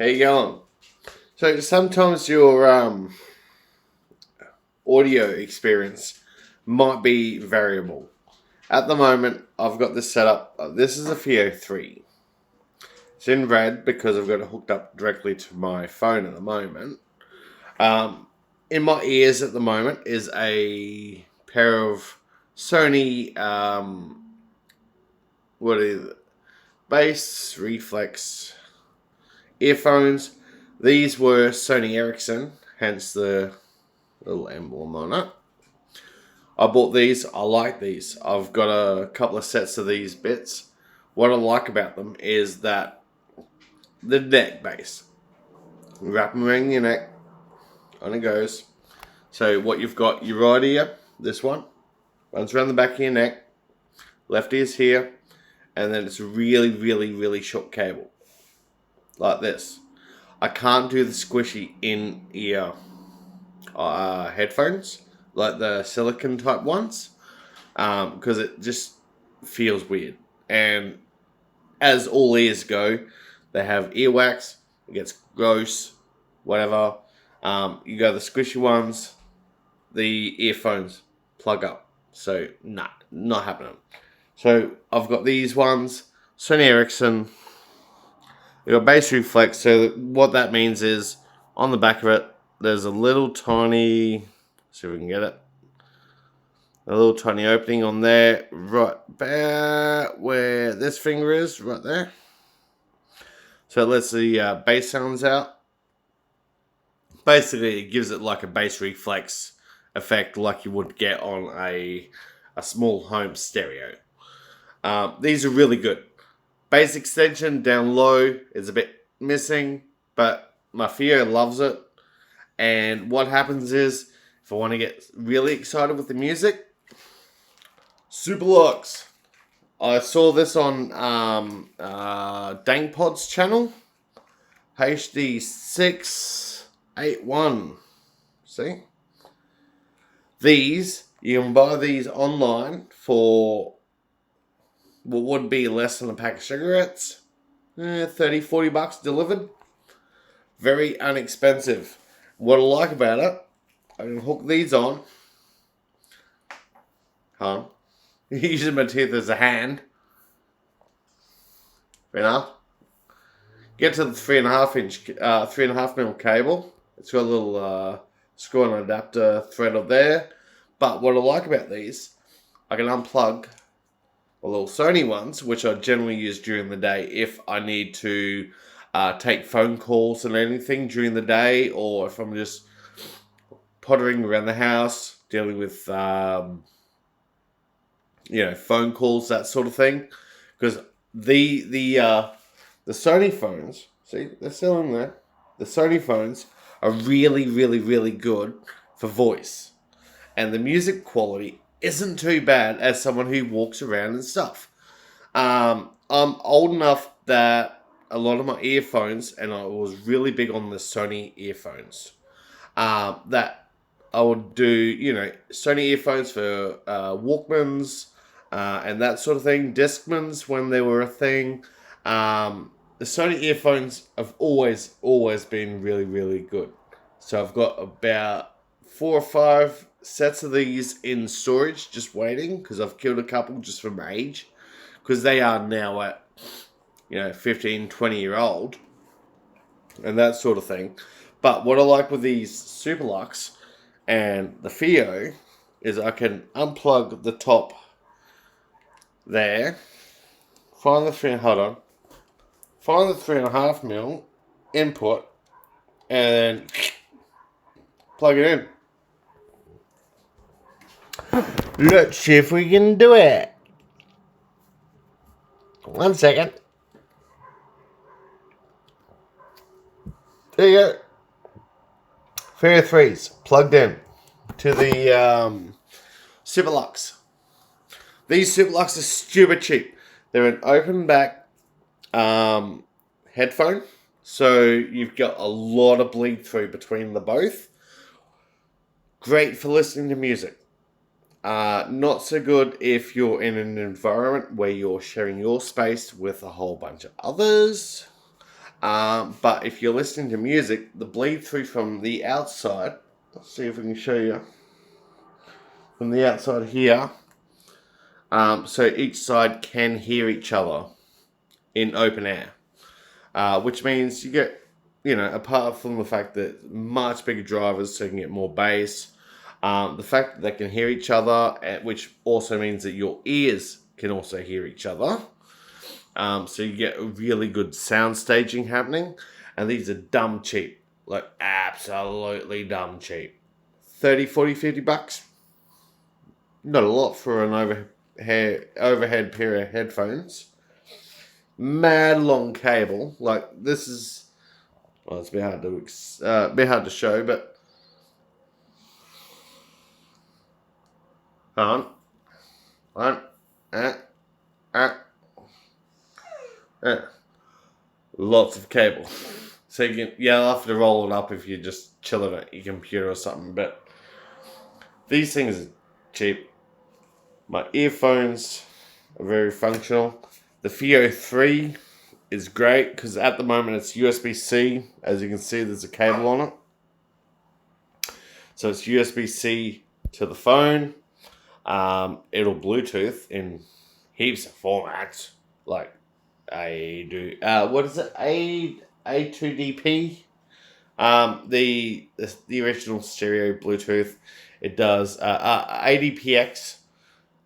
How you going? So sometimes your audio experience might be variable. At the moment, I've got this set up. This is a fiio3. It's in red because I've got it hooked up directly to my phone at the moment. Um, in my ears at the moment is a pair of Sony what is it? Bass reflex earphones. These were Sony Ericsson, hence the little emblem on it. I bought these. I like these. I've got a couple of sets of these bits. What I like about them is that the neck base. You wrap them around your neck. On it goes. So what you've got, your right ear, this one, runs around the back of your neck. Left ear's here. And then it's a really, really, really short cable. Like this. I can't do the squishy in-ear headphones, like the silicone type ones, because it just feels weird. And as all ears go, they have earwax. It gets gross, whatever. You go the squishy ones, the earphones plug up. So not happening. So I've got these ones, Sony Ericsson. They got bass reflex. So what that means is on the back of it, there's a little tiny, see if we can get it, a little tiny opening on there, right about where this finger is, right there. So it lets the bass sounds out. Basically, it gives it like a bass reflex effect like you would get on a small home stereo. These are really good. Bass extension down low is a bit missing, but my Fio loves it. And what happens is, if I want to get really excited with the music, Super Lux. I saw this on Dangpod's channel, HD681. See? These, you can buy these online for what would be less than a pack of cigarettes. 30, 40 bucks delivered. Very inexpensive. What I like about it, I can hook these on. Using my teeth as a hand. Fair enough. Get to the 3.5 mil cable. It's got a little screw and adapter thread up there. But what I like about these, I can unplug the little Sony ones, which I generally use during the day if I need to take phone calls and anything during the day, or if I'm just pottering around the house, dealing with phone calls, that sort of thing. Because the Sony phones, see, they're still in there. The Sony phones are really, really, really good for voice, and the music quality isn't too bad as someone who walks around and stuff. I'm old enough that a lot of my earphones, and I was really big on the Sony earphones, that I would do, Sony earphones for Walkmans and that sort of thing, Discmans when they were a thing. The Sony earphones have always been really, really good. So I've got about 4 or 5 sets of these in storage, just waiting, because I've killed a couple just from age, because they are now at 15, 20-year-old and that sort of thing. But what I like with these Super Lux and the Fio is I can unplug the top there, find the 3.5 mil input, and plug it in. Let's see if we can do it. 1 second. There you go. fiio3's plugged in to the Super Lux. These Super Lux are stupid cheap. They're an open back headphone, so you've got a lot of bleed through between the both. Great for listening to music. Not so good if you're in an environment where you're sharing your space with a whole bunch of others. But if you're listening to music, the bleed through from the outside, let's see if we can show you from the outside here. So each side can hear each other in open air, which means you get, apart from the fact that much bigger drivers, so you can get more bass, the fact that they can hear each other, which also means that your ears can also hear each other. So you get a really good sound staging happening. And these are dumb cheap. Like, absolutely dumb cheap. 30, 40, 50 bucks. Not a lot for an overhead pair of headphones. Mad long cable. Like, this is... Well, it's a bit hard to show, but... Hold on. Lots of cable. So you'll have to roll it up if you're just chilling at your computer or something. But these things are cheap. My earphones are very functional. The fiio3 is great because at the moment it's USB-C. As you can see, there's a cable on it. So it's USB-C to the phone. It'll Bluetooth in heaps of formats. Like what is it? A2DP. The original stereo Bluetooth. It does ADPX.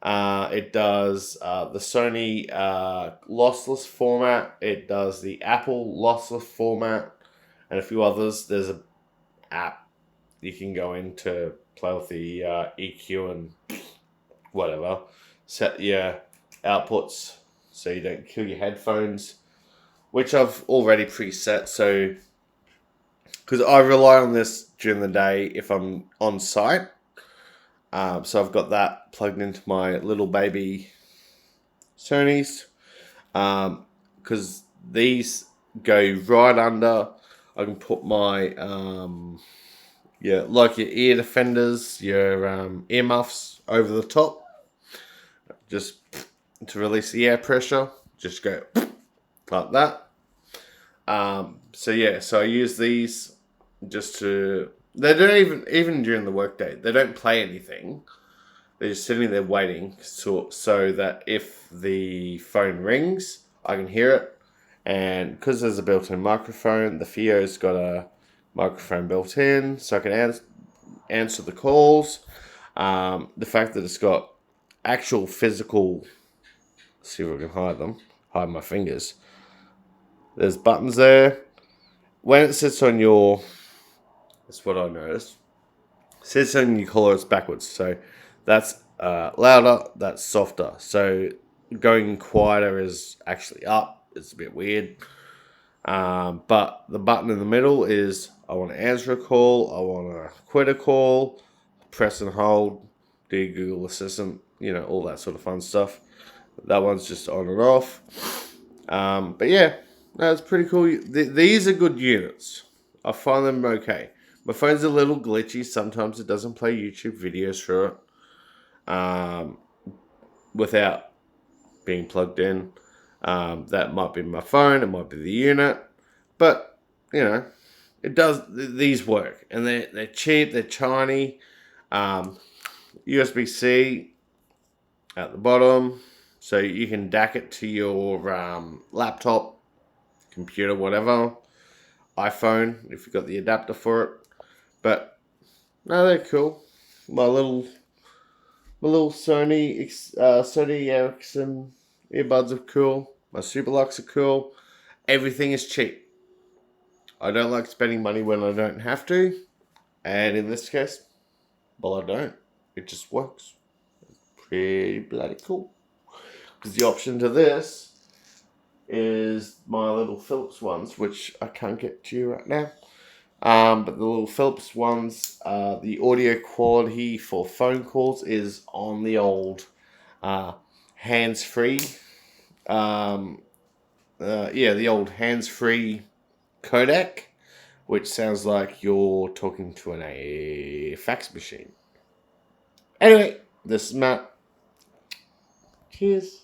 It does the Sony lossless format. It does the Apple lossless format, and a few others. There's an app you can go in to play with the EQ and whatever. Set your outputs so you don't kill your headphones, which I've already preset. So, because I rely on this during the day if I'm on site. So I've got that plugged into my little baby Sony's, because these go right under. I can put my like your ear defenders, your earmuffs over the top, just to release the air pressure. Just go like that. So I use these just to. They don't even during the workday. They don't play anything. They're just sitting there waiting so that if the phone rings, I can hear it. And because there's a built-in microphone, the Fio's got a microphone built in, so I can answer the calls. The fact that it's got actual physical. Let's see if I can hide my fingers. There's buttons there. When it sits on your, that's what I noticed. It sits on your collar, it's backwards. So that's louder, that's softer. So going quieter is actually up. It's a bit weird. But the button in the middle is I want to answer a call, I want to quit a call, press and hold, do your Google Assistant, all that sort of fun stuff. That one's just on and off. But yeah, that's pretty cool. These are good units. I find them okay. My phone's a little glitchy. Sometimes it doesn't play YouTube videos through it without being plugged in. That might be my phone. It might be the unit. But, it does. These work. And they're cheap. They're tiny. USB-C at the bottom. So you can DAC it to your laptop, computer, whatever. iPhone, if you've got the adapter for it. But, no, they're cool. My little Sony Ericsson earbuds are cool. My Superlux are cool. Everything is cheap. I don't like spending money when I don't have to. And in this case, well, I don't. It just works. It's pretty bloody cool. Because the option to this is my little Philips ones, which I can't get to you right now. But the little Philips ones, the audio quality for phone calls is on the old hands-free. The old hands-free codec, which sounds like you're talking to a fax machine. Anyway, this is Matt. Cheers.